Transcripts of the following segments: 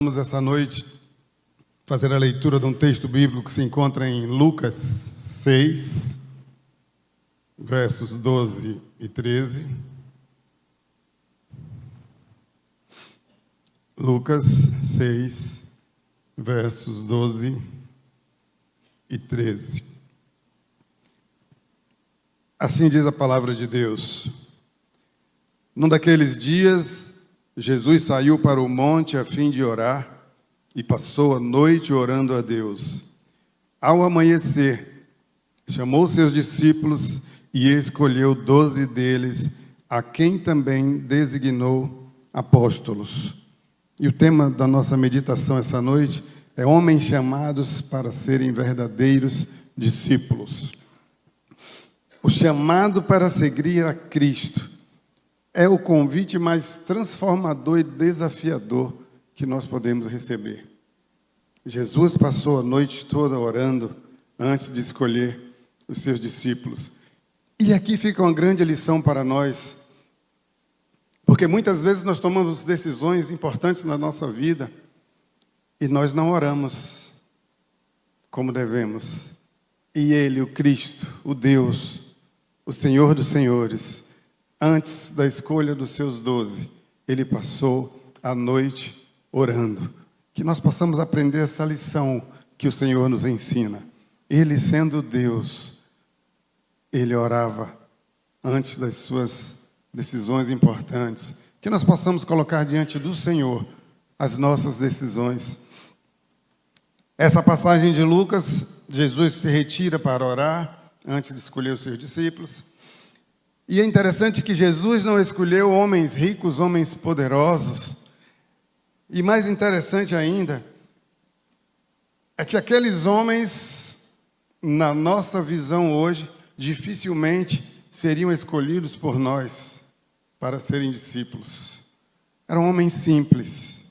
Vamos essa noite fazer a leitura de um texto bíblico que se encontra em Lucas 6, versos 12 e 13. Lucas 6, versos 12 e 13. Assim diz a palavra de Deus. Num daqueles dias, Jesus saiu para o monte a fim de orar e passou a noite orando a Deus. Ao amanhecer, chamou seus discípulos e escolheu 12 deles, a quem também designou apóstolos. E o tema da nossa meditação essa noite é homens chamados para serem verdadeiros discípulos. O chamado para seguir a Cristo é o convite mais transformador e desafiador que nós podemos receber. Jesus passou a noite toda orando antes de escolher os seus discípulos. E aqui fica uma grande lição para nós, porque muitas vezes nós tomamos decisões importantes na nossa vida e nós não oramos como devemos. E Ele, o Cristo, o Deus, o Senhor dos Senhores, antes da escolha dos seus 12, Ele passou a noite orando. Que nós possamos aprender essa lição que o Senhor nos ensina. Ele, sendo Deus, Ele orava antes das suas decisões importantes. Que nós possamos colocar diante do Senhor as nossas decisões. Essa passagem de Lucas, Jesus se retira para orar antes de escolher os seus discípulos. E é interessante que Jesus não escolheu homens ricos, homens poderosos. E mais interessante ainda, é que aqueles homens, na nossa visão hoje, dificilmente seriam escolhidos por nós para serem discípulos. Eram homens simples.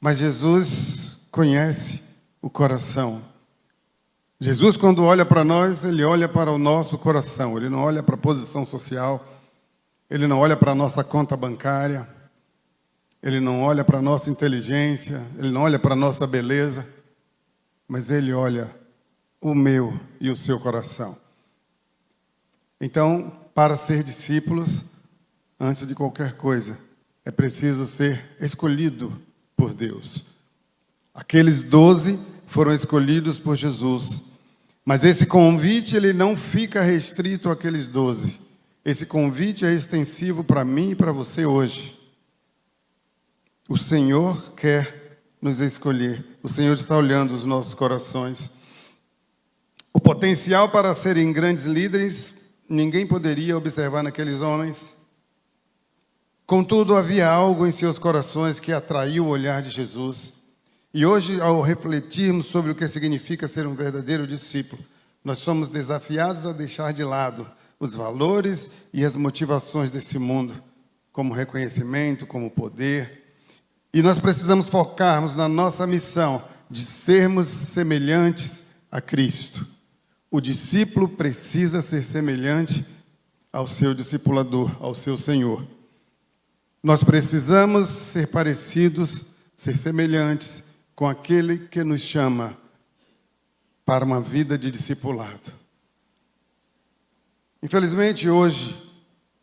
Mas Jesus conhece o coração. Jesus, quando olha para nós, Ele olha para o nosso coração. Ele não olha para a posição social. Ele não olha para a nossa conta bancária. Ele não olha para a nossa inteligência. Ele não olha para a nossa beleza. Mas Ele olha o meu e o seu coração. Então, para ser discípulos, antes de qualquer coisa, é preciso ser escolhido por Deus. Aqueles 12 foram escolhidos por Jesus. Mas esse convite, ele não fica restrito àqueles 12. Esse convite é extensivo para mim e para você hoje. O Senhor quer nos escolher. O Senhor está olhando os nossos corações. O potencial para serem grandes líderes, ninguém poderia observar naqueles homens. Contudo, havia algo em seus corações que atraiu o olhar de Jesus. E hoje, ao refletirmos sobre o que significa ser um verdadeiro discípulo, nós somos desafiados a deixar de lado os valores e as motivações desse mundo, como reconhecimento, como poder. E nós precisamos focarmos na nossa missão de sermos semelhantes a Cristo. O discípulo precisa ser semelhante ao seu discipulador, ao seu Senhor. Nós precisamos ser parecidos, ser semelhantes com aquele que nos chama para uma vida de discipulado. Infelizmente, hoje,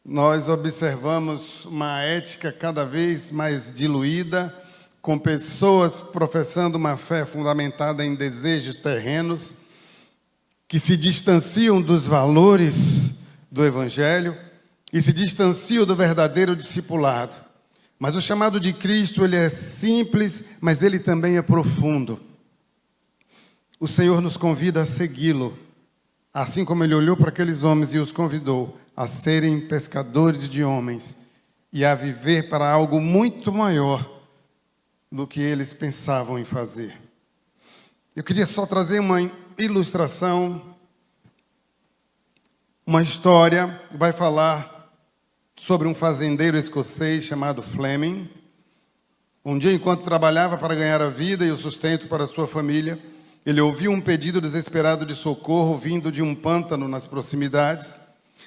nós observamos uma ética cada vez mais diluída, com pessoas professando uma fé fundamentada em desejos terrenos, que se distanciam dos valores do Evangelho e se distanciam do verdadeiro discipulado. Mas o chamado de Cristo, ele é simples, mas ele também é profundo. O Senhor nos convida a segui-lo, assim como Ele olhou para aqueles homens e os convidou a serem pescadores de homens e a viver para algo muito maior do que eles pensavam em fazer. Eu queria só trazer uma ilustração, uma história que vai falar sobre um fazendeiro escocês chamado Fleming. Um dia, enquanto trabalhava para ganhar a vida e o sustento para sua família, ele ouviu um pedido desesperado de socorro vindo de um pântano nas proximidades,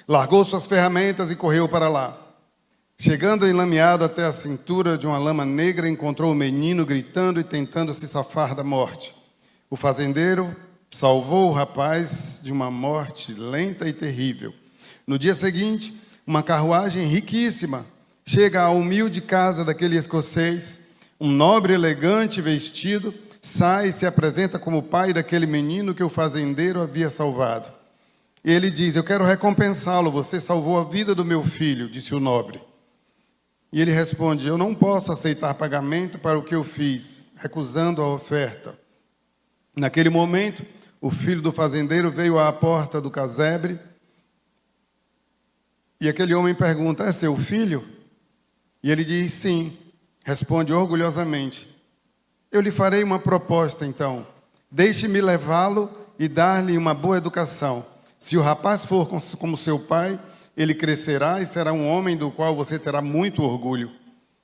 largou suas ferramentas e correu para lá. Chegando enlameado até a cintura de uma lama negra, encontrou o menino gritando e tentando se safar da morte. O fazendeiro salvou o rapaz de uma morte lenta e terrível. No dia seguinte, uma carruagem riquíssima chega à humilde casa daquele escocês. Um nobre elegante vestido sai e se apresenta como pai daquele menino que o fazendeiro havia salvado. Ele diz: eu quero recompensá-lo, você salvou a vida do meu filho, disse o nobre. E ele responde: eu não posso aceitar pagamento para o que eu fiz, recusando a oferta. Naquele momento, o filho do fazendeiro veio à porta do casebre e aquele homem pergunta: é seu filho? E ele diz: sim. Responde orgulhosamente: eu lhe farei uma proposta então. Deixe-me levá-lo e dar-lhe uma boa educação. Se o rapaz for como seu pai, ele crescerá e será um homem do qual você terá muito orgulho.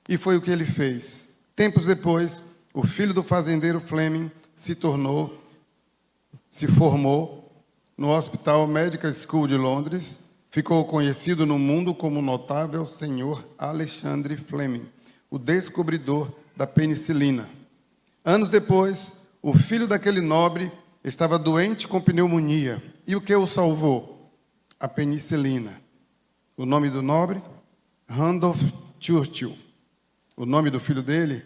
E foi o que ele fez. Tempos depois, o filho do fazendeiro Fleming se formou no Hospital Medical School de Londres. Ficou conhecido no mundo como o notável senhor Alexandre Fleming, o descobridor da penicilina. Anos depois, o filho daquele nobre estava doente com pneumonia. E o que o salvou? A penicilina. O nome do nobre? Randolph Churchill. O nome do filho dele?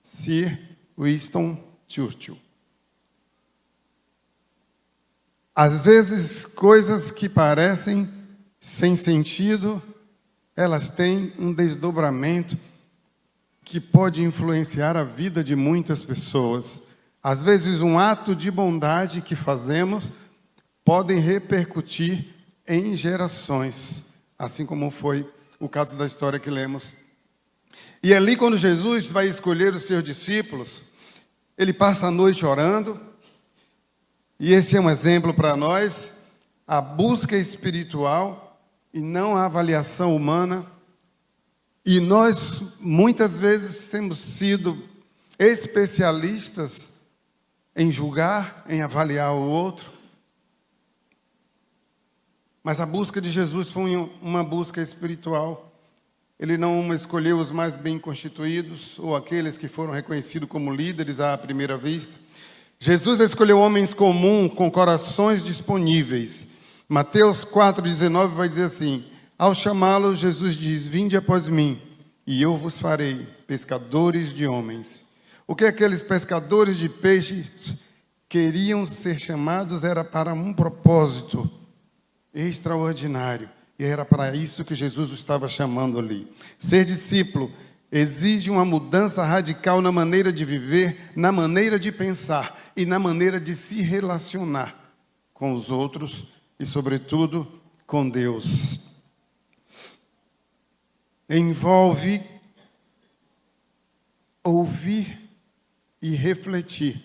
Sir Winston Churchill. Às vezes, coisas que parecem sem sentido, elas têm um desdobramento que pode influenciar a vida de muitas pessoas. Às vezes, um ato de bondade que fazemos pode repercutir em gerações, assim como foi o caso da história que lemos. E ali, quando Jesus vai escolher os seus discípulos, ele passa a noite orando, e esse é um exemplo para nós, a busca espiritual e não a avaliação humana. E nós, muitas vezes, temos sido especialistas em julgar, em avaliar o outro. Mas a busca de Jesus foi uma busca espiritual. Ele não escolheu os mais bem constituídos ou aqueles que foram reconhecidos como líderes à primeira vista. Jesus escolheu homens comuns com corações disponíveis. Mateus 4,19 vai dizer assim: ao chamá-lo, Jesus diz: vinde após mim, e eu vos farei pescadores de homens. O que aqueles pescadores de peixes queriam ser chamados era para um propósito extraordinário. E era para isso que Jesus os estava chamando ali. Ser discípulo exige uma mudança radical na maneira de viver, na maneira de pensar e na maneira de se relacionar com os outros e, sobretudo, com Deus. Envolve ouvir e refletir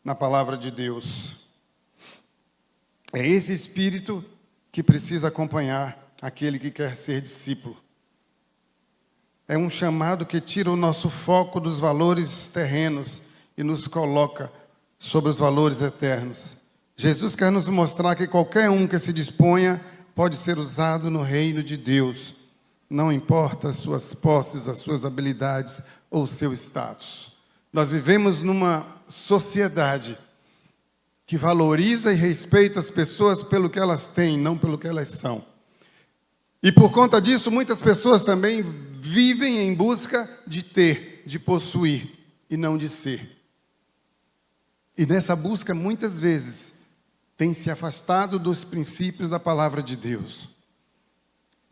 na palavra de Deus. É esse espírito que precisa acompanhar aquele que quer ser discípulo. É um chamado que tira o nosso foco dos valores terrenos e nos coloca sobre os valores eternos. Jesus quer nos mostrar que qualquer um que se disponha pode ser usado no reino de Deus. Não importa as suas posses, as suas habilidades ou o seu status. Nós vivemos numa sociedade que valoriza e respeita as pessoas pelo que elas têm, não pelo que elas são. E por conta disso, muitas pessoas também vivem em busca de ter, de possuir, e não de ser. E nessa busca, muitas vezes, tem se afastado dos princípios da palavra de Deus.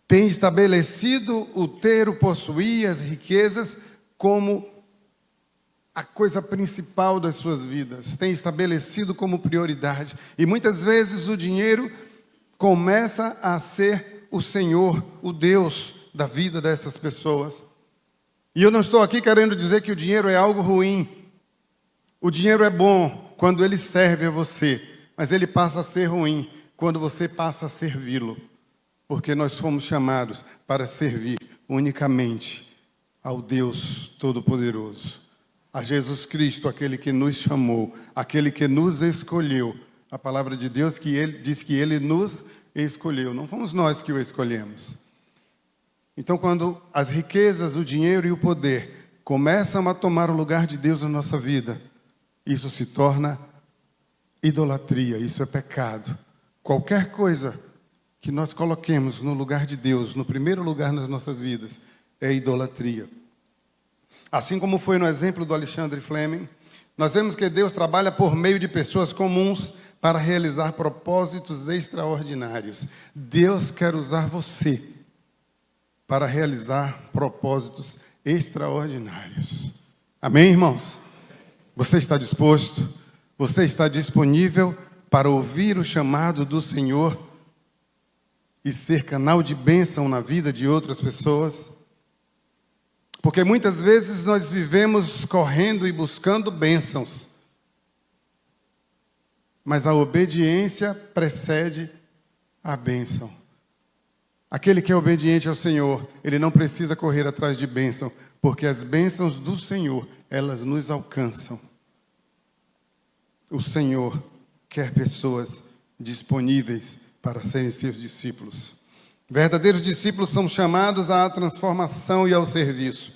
Tem estabelecido o ter, o possuir, as riquezas, como a coisa principal das suas vidas. Tem estabelecido como prioridade. E muitas vezes o dinheiro começa a ser o Senhor, o Deus da vida dessas pessoas. E eu não estou aqui querendo dizer que o dinheiro é algo ruim. O dinheiro é bom quando ele serve a você, mas ele passa a ser ruim quando você passa a servi-lo. Porque nós fomos chamados para servir unicamente ao Deus Todo-Poderoso, a Jesus Cristo, aquele que nos chamou, aquele que nos escolheu. A palavra de Deus que ele diz que ele nos escolheu, não fomos nós que o escolhemos. Então, quando as riquezas, o dinheiro e o poder começam a tomar o lugar de Deus na nossa vida, isso se torna idolatria, isso é pecado. Qualquer coisa que nós coloquemos no lugar de Deus, no primeiro lugar nas nossas vidas, é idolatria. Assim como foi no exemplo do Alexander Fleming, nós vemos que Deus trabalha por meio de pessoas comuns para realizar propósitos extraordinários. Deus quer usar você para realizar propósitos extraordinários. Amém, irmãos? Você está disposto? Você está disponível para ouvir o chamado do Senhor e ser canal de bênção na vida de outras pessoas? Porque muitas vezes nós vivemos correndo e buscando bênçãos, mas a obediência precede a bênção. Aquele que é obediente ao Senhor, ele não precisa correr atrás de bênção, porque as bênçãos do Senhor, elas nos alcançam. O Senhor quer pessoas disponíveis para serem seus discípulos. Verdadeiros discípulos são chamados à transformação e ao serviço.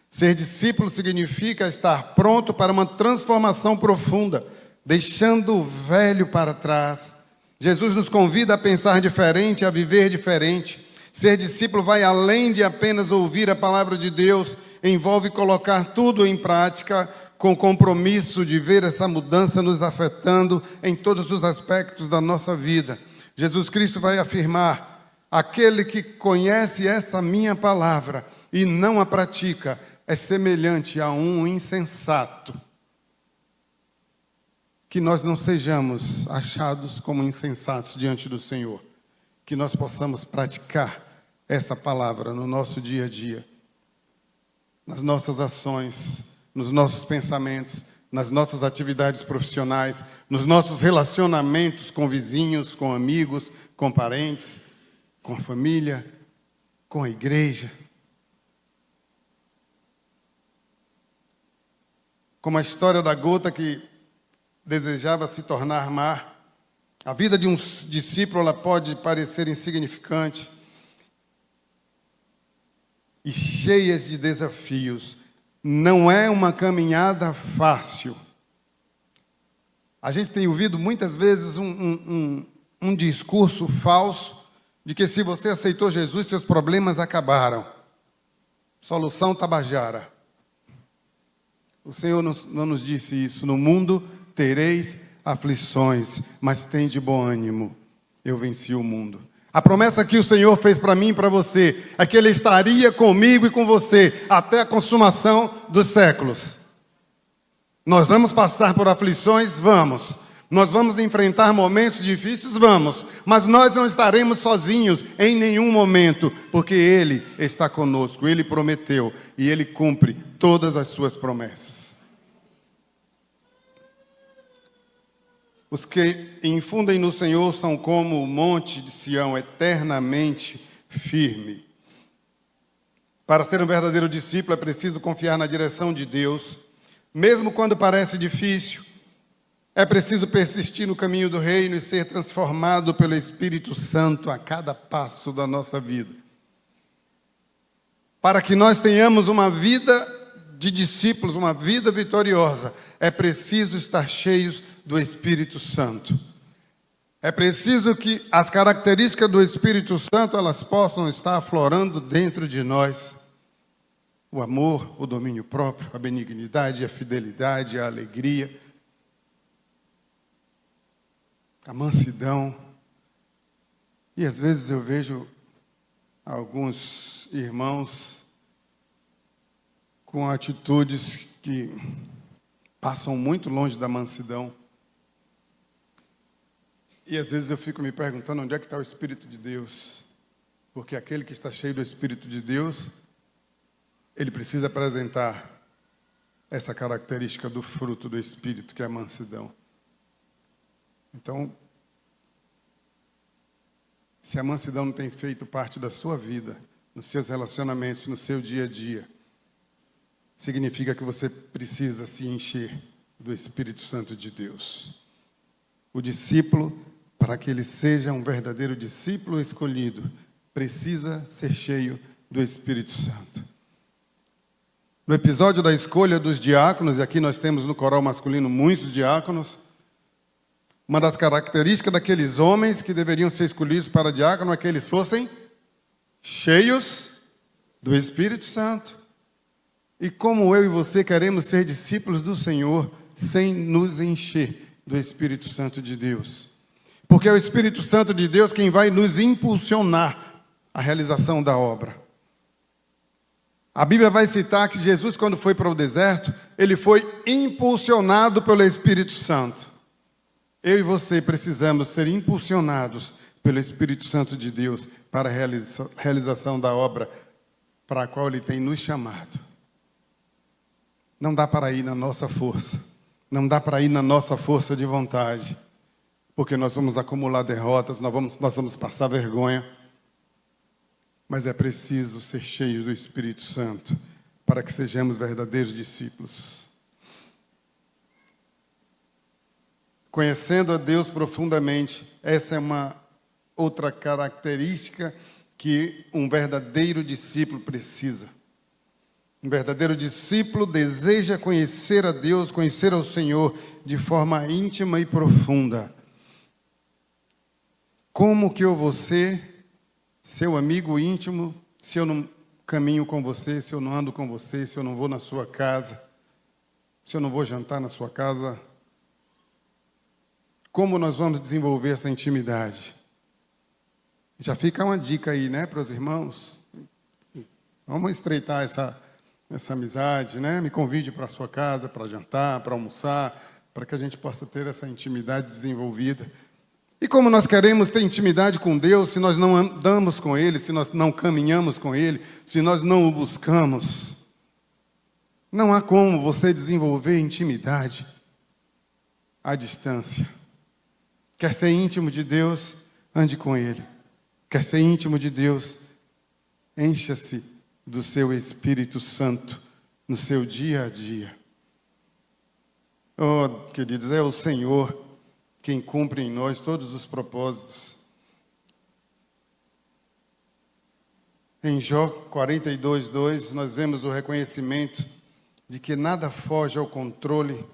Ser discípulo significa estar pronto para uma transformação profunda, deixando o velho para trás. Jesus nos convida a pensar diferente, a viver diferente. Ser discípulo vai além de apenas ouvir a palavra de Deus, envolve colocar tudo em prática, com compromisso de ver essa mudança nos afetando em todos os aspectos da nossa vida. Jesus Cristo vai afirmar: aquele que conhece essa minha palavra e não a pratica, é semelhante a um insensato. Que nós não sejamos achados como insensatos diante do Senhor. Que nós possamos praticar essa palavra no nosso dia a dia, nas nossas ações, nos nossos pensamentos, nas nossas atividades profissionais, nos nossos relacionamentos com vizinhos, com amigos, com parentes, com a família, com a igreja. Como a história da gota que desejava se tornar mar. A vida de um discípulo ela pode parecer insignificante e cheia de desafios. Não é uma caminhada fácil. A gente tem ouvido muitas vezes um discurso falso de que se você aceitou Jesus, seus problemas acabaram. Solução Tabajara. O Senhor não nos disse isso. No mundo tereis aflições, mas tende bom ânimo. Eu venci o mundo. A promessa que o Senhor fez para mim e para você é que Ele estaria comigo e com você até a consumação dos séculos. Nós vamos passar por aflições? Vamos. Nós vamos enfrentar momentos difíceis? Vamos. Mas nós não estaremos sozinhos em nenhum momento, porque Ele está conosco. Ele prometeu e Ele cumpre todas as suas promessas. Os que infundem no Senhor são como o monte de Sião, eternamente firme. Para ser um verdadeiro discípulo é preciso confiar na direção de Deus, mesmo quando parece difícil. É preciso persistir no caminho do reino e ser transformado pelo Espírito Santo a cada passo da nossa vida. Para que nós tenhamos uma vida de discípulos, uma vida vitoriosa, é preciso estar cheios do Espírito Santo. É preciso que as características do Espírito Santo elas possam estar aflorando dentro de nós. O amor, o domínio próprio, a benignidade, a fidelidade, a alegria, a mansidão. E às vezes eu vejo alguns irmãos com atitudes que passam muito longe da mansidão. E às vezes eu fico me perguntando onde é que está o Espírito de Deus. Porque aquele que está cheio do Espírito de Deus, ele precisa apresentar essa característica do fruto do Espírito, que é a mansidão. Então, se a mansidão não tem feito parte da sua vida, nos seus relacionamentos, no seu dia a dia, significa que você precisa se encher do Espírito Santo de Deus. O discípulo, para que ele seja um verdadeiro discípulo escolhido, precisa ser cheio do Espírito Santo. No episódio da escolha dos diáconos, e aqui nós temos no coral masculino muitos diáconos, uma das características daqueles homens que deveriam ser escolhidos para diácono é que eles fossem cheios do Espírito Santo. E como eu e você queremos ser discípulos do Senhor sem nos encher do Espírito Santo de Deus? Porque é o Espírito Santo de Deus quem vai nos impulsionar à realização da obra. A Bíblia vai citar que Jesus, quando foi para o deserto, ele foi impulsionado pelo Espírito Santo. Eu e você precisamos ser impulsionados pelo Espírito Santo de Deus para a realização da obra para a qual Ele tem nos chamado. Não dá para ir na nossa força. Não dá para ir na nossa força de vontade. Porque nós vamos acumular derrotas, nós vamos passar vergonha. Mas é preciso ser cheios do Espírito Santo para que sejamos verdadeiros discípulos. Conhecendo a Deus profundamente, essa é uma outra característica que um verdadeiro discípulo precisa. Um verdadeiro discípulo deseja conhecer a Deus, conhecer ao Senhor de forma íntima e profunda. Como que eu vou ser seu amigo íntimo se eu não caminho com você, se eu não ando com você, se eu não vou na sua casa, se eu não vou jantar na sua casa? Como nós vamos desenvolver essa intimidade? Já fica uma dica aí, né, para os irmãos. Vamos estreitar essa amizade, né? Me convide para a sua casa, para jantar, para almoçar, para que a gente possa ter essa intimidade desenvolvida. E como nós queremos ter intimidade com Deus, se nós não andamos com Ele, se nós não caminhamos com Ele, se nós não o buscamos, não há como você desenvolver intimidade à distância. Quer ser íntimo de Deus? Ande com Ele. Quer ser íntimo de Deus? Encha-se do seu Espírito Santo no seu dia a dia. Oh, queridos, é o Senhor quem cumpre em nós todos os propósitos. Em Jó 42:2, nós vemos o reconhecimento de que nada foge ao controle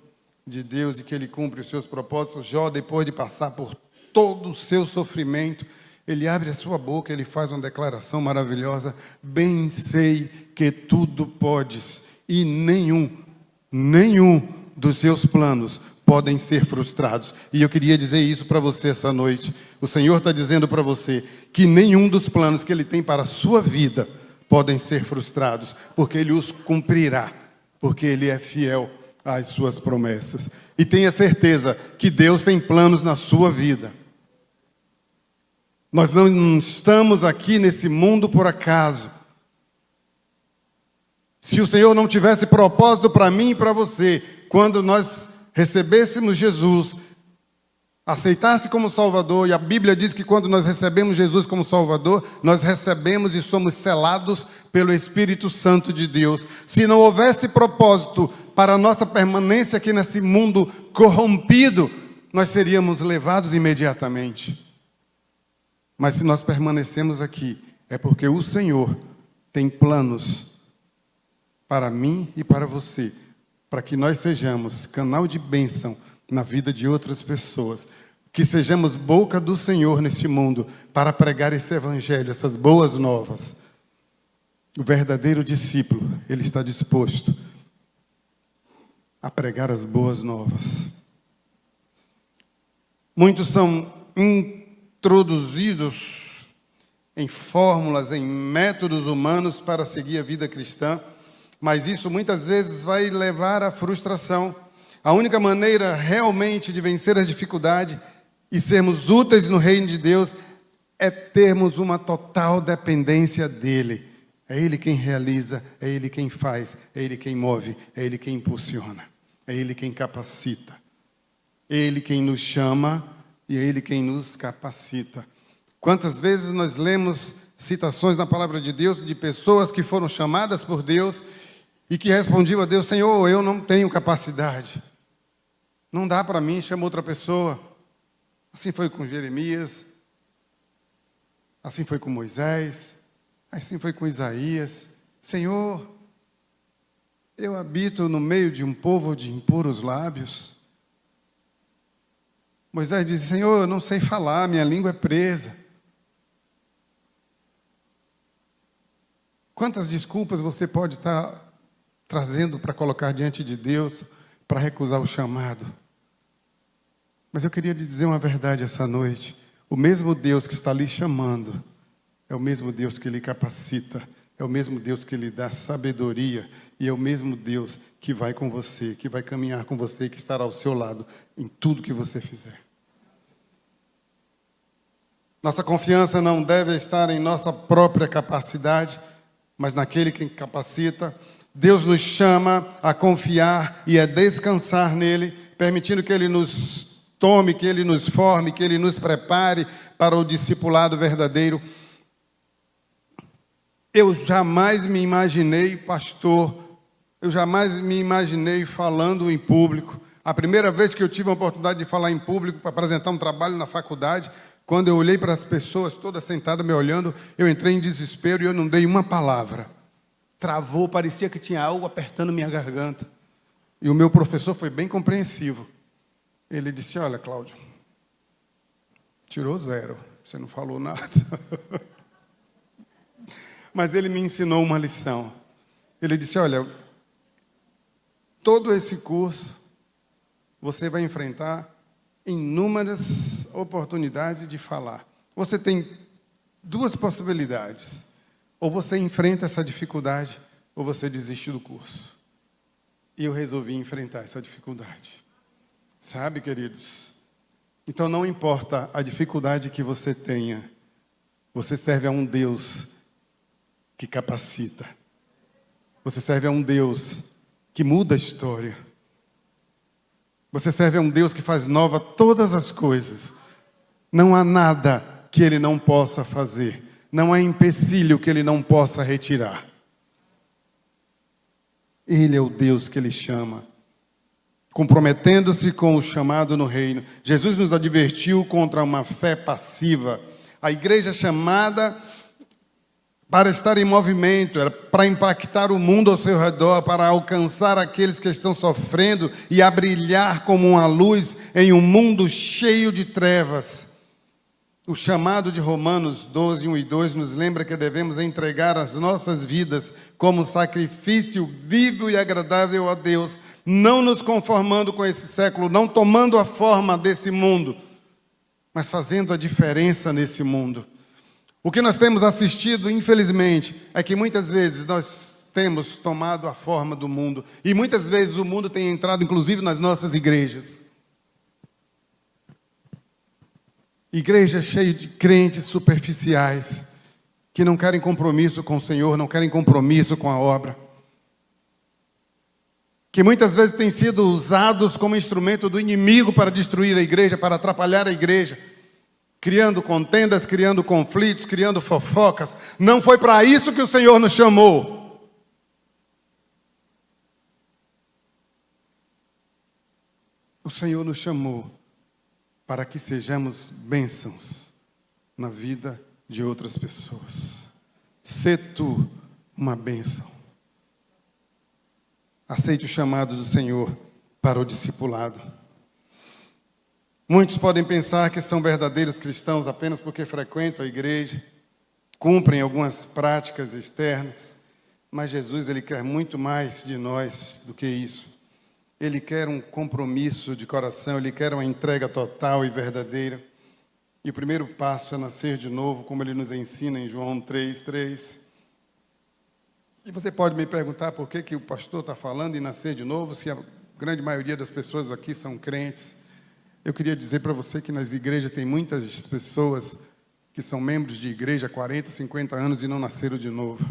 de Deus e que Ele cumpre os seus propósitos. Jó, depois de passar por todo o seu sofrimento, ele abre a sua boca, ele faz uma declaração maravilhosa: bem sei que tudo podes, e nenhum dos seus planos podem ser frustrados. E eu queria dizer isso para você essa noite. O Senhor está dizendo para você que nenhum dos planos que Ele tem para a sua vida podem ser frustrados, porque Ele os cumprirá, porque Ele é fiel às suas promessas. E tenha certeza que Deus tem planos na sua vida. Nós não estamos aqui nesse mundo por acaso. Se o Senhor não tivesse propósito para mim e para você, quando nós recebêssemos Jesus, aceitasse como Salvador, e a Bíblia diz que quando nós recebemos Jesus como Salvador, nós recebemos e somos selados pelo Espírito Santo de Deus. Se não houvesse propósito para a nossa permanência aqui nesse mundo corrompido, nós seríamos levados imediatamente. Mas se nós permanecemos aqui, é porque o Senhor tem planos para mim e para você, para que nós sejamos canal de bênção na vida de outras pessoas, que sejamos boca do Senhor nesse mundo, para pregar esse evangelho, essas boas novas. O verdadeiro discípulo, ele está disposto a pregar as boas novas. Muitos são introduzidos em fórmulas, em métodos humanos para seguir a vida cristã, mas isso muitas vezes vai levar à frustração. A única maneira realmente de vencer as dificuldades e sermos úteis no reino de Deus é termos uma total dependência dEle. É Ele quem realiza, é Ele quem faz, é Ele quem move, é Ele quem impulsiona, é Ele quem capacita. É Ele quem nos chama e é Ele quem nos capacita. Quantas vezes nós lemos citações na palavra de Deus de pessoas que foram chamadas por Deus e que respondiam a Deus: Senhor, eu não tenho capacidade. Não dá para mim, chama outra pessoa. Assim foi com Jeremias. Assim foi com Moisés. Assim foi com Isaías. Senhor, eu habito no meio de um povo de impuros lábios. Moisés disse, Senhor, eu não sei falar, minha língua é presa. Quantas desculpas você pode estar trazendo para colocar diante de Deus, para recusar o chamado? Mas eu queria lhe dizer uma verdade essa noite. O mesmo Deus que está lhe chamando, é o mesmo Deus que lhe capacita, é o mesmo Deus que lhe dá sabedoria, e é o mesmo Deus que vai com você, que vai caminhar com você, que estará ao seu lado em tudo que você fizer. Nossa confiança não deve estar em nossa própria capacidade, mas naquele que capacita. Deus nos chama a confiar e a descansar nele, permitindo que ele nos tome, que ele nos forme, que ele nos prepare para o discipulado verdadeiro. Eu jamais me imaginei pastor, eu jamais me imaginei falando em público. A primeira vez que eu tive a oportunidade de falar em público para apresentar um trabalho na faculdade, quando eu olhei para as pessoas todas sentadas me olhando, eu entrei em desespero e eu não dei uma palavra. Travou, parecia que tinha algo apertando minha garganta. E o meu professor foi bem compreensivo. Ele disse, olha, Cláudio, tirou 0, você não falou nada. Mas ele me ensinou uma lição. Ele disse, olha, todo esse curso você vai enfrentar inúmeras oportunidades de falar. Você tem 2 possibilidades. Ou você enfrenta essa dificuldade, ou você desiste do curso. E eu resolvi enfrentar essa dificuldade. Sabe, queridos? Então não importa a dificuldade que você tenha, você serve a um Deus que capacita. Você serve a um Deus que muda a história. Você serve a um Deus que faz nova todas as coisas. Não há nada que Ele não possa fazer. Não há empecilho que Ele não possa retirar. Ele é o Deus que Ele chama, comprometendo-se com o chamado no reino. Jesus nos advertiu contra uma fé passiva. A igreja chamada para estar em movimento, era para impactar o mundo ao seu redor, para alcançar aqueles que estão sofrendo e a brilhar como uma luz em um mundo cheio de trevas. O chamado de Romanos 12, 1 e 2 nos lembra que devemos entregar as nossas vidas como sacrifício vivo e agradável a Deus, não nos conformando com esse século, não tomando a forma desse mundo, mas fazendo a diferença nesse mundo. O que nós temos assistido, infelizmente, é que muitas vezes nós temos tomado a forma do mundo. E muitas vezes o mundo tem entrado, inclusive, nas nossas igrejas. Igreja cheia de crentes superficiais, que não querem compromisso com o Senhor, não querem compromisso com a obra. Que muitas vezes têm sido usados como instrumento do inimigo para destruir a igreja, para atrapalhar a igreja. Criando contendas, criando conflitos, criando fofocas. Não foi para isso que o Senhor nos chamou. O Senhor nos chamou para que sejamos bênçãos na vida de outras pessoas. Sê tu uma bênção. Aceite o chamado do Senhor para o discipulado. Muitos podem pensar que são verdadeiros cristãos apenas porque frequentam a igreja, cumprem algumas práticas externas, mas Jesus, Ele quer muito mais de nós do que isso. Ele quer um compromisso de coração, Ele quer uma entrega total e verdadeira. E o primeiro passo é nascer de novo, como Ele nos ensina em João 3:3. E você pode me perguntar por que o pastor está falando em nascer de novo, se a grande maioria das pessoas aqui são crentes. Eu queria dizer para você que nas igrejas tem muitas pessoas que são membros de igreja há 40, 50 anos e não nasceram de novo.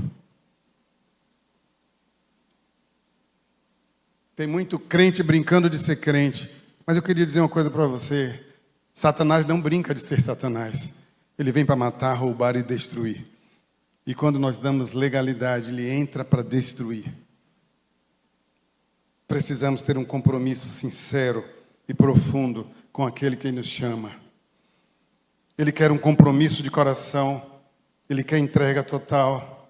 Tem muito crente brincando de ser crente. Mas eu queria dizer uma coisa para você. Satanás não brinca de ser Satanás. Ele vem para matar, roubar e destruir. E quando nós damos legalidade, ele entra para destruir. Precisamos ter um compromisso sincero e profundo com aquele que nos chama. Ele quer um compromisso de coração. Ele quer entrega total.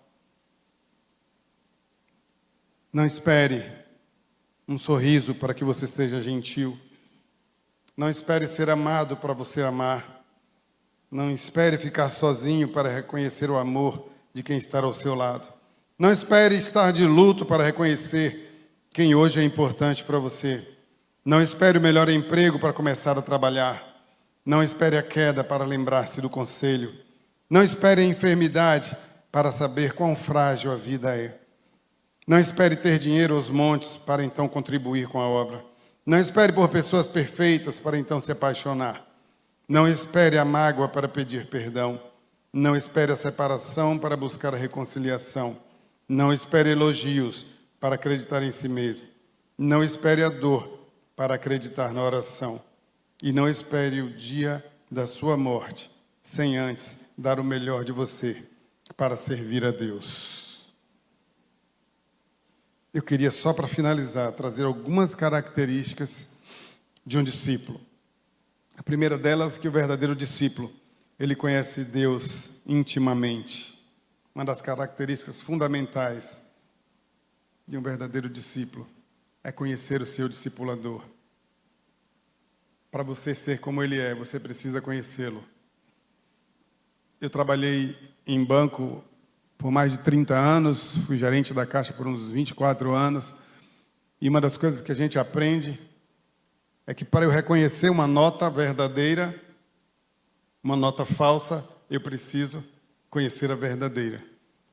Não espere um sorriso para que você seja gentil. Não espere ser amado para você amar. Não espere ficar sozinho para reconhecer o amor de quem está ao seu lado. Não espere estar de luto para reconhecer quem hoje é importante para você. Não espere o melhor emprego para começar a trabalhar. Não espere a queda para lembrar-se do conselho. Não espere a enfermidade para saber quão frágil a vida é. Não espere ter dinheiro aos montes para então contribuir com a obra. Não espere por pessoas perfeitas para então se apaixonar. Não espere a mágoa para pedir perdão. Não espere a separação para buscar a reconciliação. Não espere elogios para acreditar em si mesmo. Não espere a dor para acreditar na oração. E não espere o dia da sua morte, sem antes dar o melhor de você para servir a Deus. Eu queria, só para finalizar, trazer algumas características de um discípulo. A primeira delas é que o verdadeiro discípulo, ele conhece Deus intimamente. Uma das características fundamentais de um verdadeiro discípulo é conhecer o seu discipulador. Para você ser como ele é, você precisa conhecê-lo. Eu trabalhei em banco por mais de 30 anos, fui gerente da Caixa por uns 24 anos, e uma das coisas que a gente aprende é que para eu reconhecer uma nota verdadeira, uma nota falsa, eu preciso conhecer a verdadeira.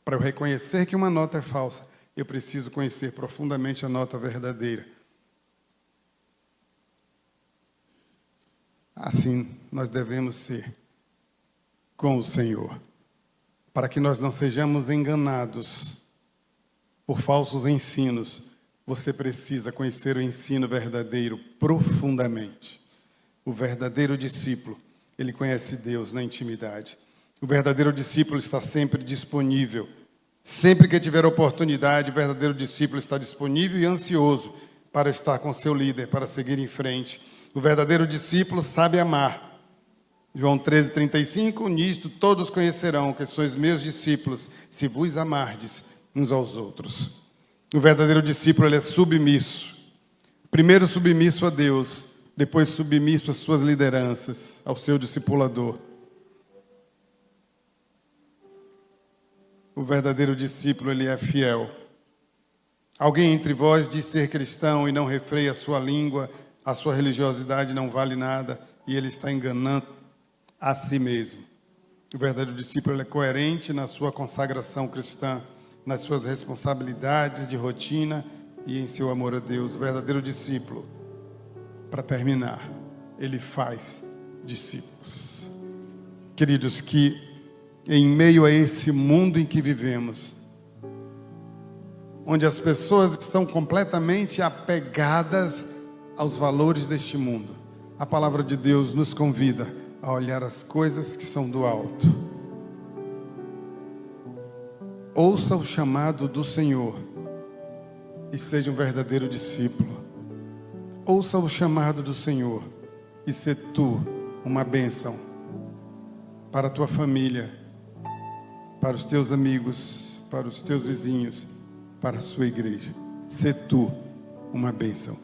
Para eu reconhecer que uma nota é falsa, eu preciso conhecer profundamente a nota verdadeira. Assim, nós devemos ser com o Senhor, para que nós não sejamos enganados por falsos ensinos. Você precisa conhecer o ensino verdadeiro profundamente. O verdadeiro discípulo, ele conhece Deus na intimidade. O verdadeiro discípulo está sempre disponível. Sempre que tiver oportunidade, o verdadeiro discípulo está disponível e ansioso para estar com seu líder, para seguir em frente. O verdadeiro discípulo sabe amar. João 13:35, nisto todos conhecerão que sois meus discípulos, se vos amardes uns aos outros. O verdadeiro discípulo, ele é submisso. Primeiro submisso a Deus, depois submisso às suas lideranças, ao seu discipulador. O verdadeiro discípulo, ele é fiel. Alguém entre vós diz ser cristão e não refreia a sua língua, a sua religiosidade não vale nada e ele está enganando a si mesmo. O verdadeiro discípulo, ele é coerente na sua consagração cristã, nas suas responsabilidades de rotina e em seu amor a Deus. O verdadeiro discípulo, para terminar, ele faz discípulos. Queridos, que em meio a esse mundo em que vivemos, onde as pessoas estão completamente apegadas aos valores deste mundo, a palavra de Deus nos convida a olhar as coisas que são do alto. Ouça o chamado do Senhor e seja um verdadeiro discípulo. Ouça o chamado do Senhor e se tu uma bênção para a tua família, para os teus amigos, para os teus vizinhos, para a sua igreja. Se tu uma bênção.